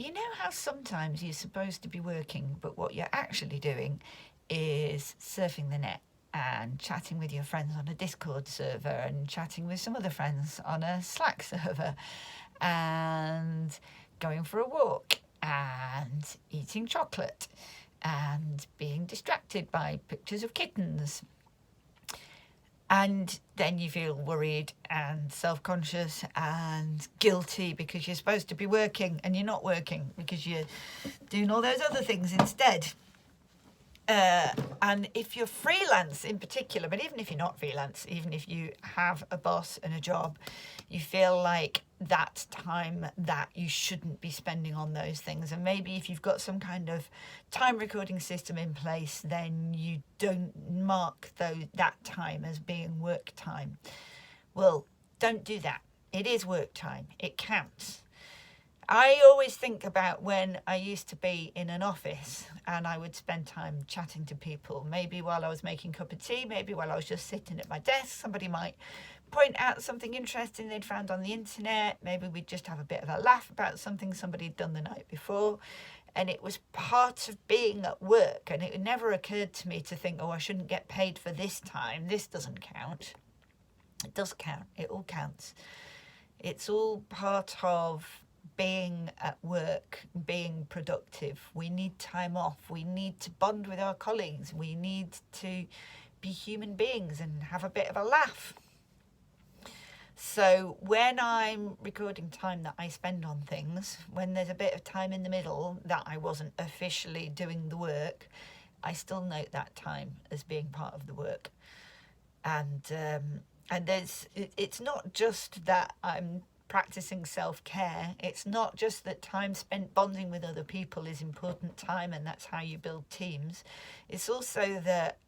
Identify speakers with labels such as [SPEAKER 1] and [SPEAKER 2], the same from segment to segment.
[SPEAKER 1] you know how sometimes you're supposed to be working, but what you're actually doing is surfing the net and chatting with your friends on a Discord server and chatting with some other friends on a Slack server and going for a walk and eating chocolate and being distracted by pictures of kittens. And then you feel worried and self-conscious and guilty because you're supposed to be working and you're not working because you're doing all those other things instead. And if you're freelance in particular, but even if you're not freelance, even if you have a boss and a job, you feel like that's time that you shouldn't be spending on those things. And maybe if you've got some kind of time recording system in place, then you don't mark that time as being work time. Well, don't do that. It is work time. It counts. I always think about when I used to be in an office and I would spend time chatting to people, maybe while I was making a cup of tea, maybe while I was just sitting at my desk. Somebody might point out something interesting they'd found on the internet. Maybe we'd just have a bit of a laugh about something somebody had done the night before. And it was part of being at work. And it never occurred to me to think, oh, I shouldn't get paid for this time. This doesn't count. It does count. It all counts. It's all part of being at work, being productive. We need time off. We need to bond with our colleagues. We need to be human beings and have a bit of a laugh. So when I'm recording time that I spend on things, when there's a bit of time in the middle that I wasn't officially doing the work, I still note that time as being part of the work. And it's not just that I'm practicing self-care. It's not just that time spent bonding with other people is important time and that's how you build teams. It's also that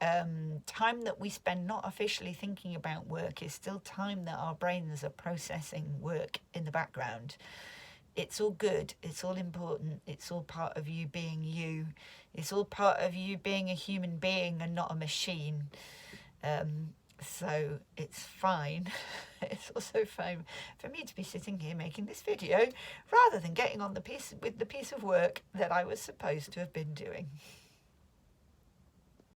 [SPEAKER 1] time that we spend not officially thinking about work is still time that our brains are processing work in the background. It's all good. It's all important. It's all part of you being you. It's all part of you being a human being and not a machine. So it's fine. It's also fine for me to be sitting here making this video rather than getting on with the piece of work that I was supposed to have been doing.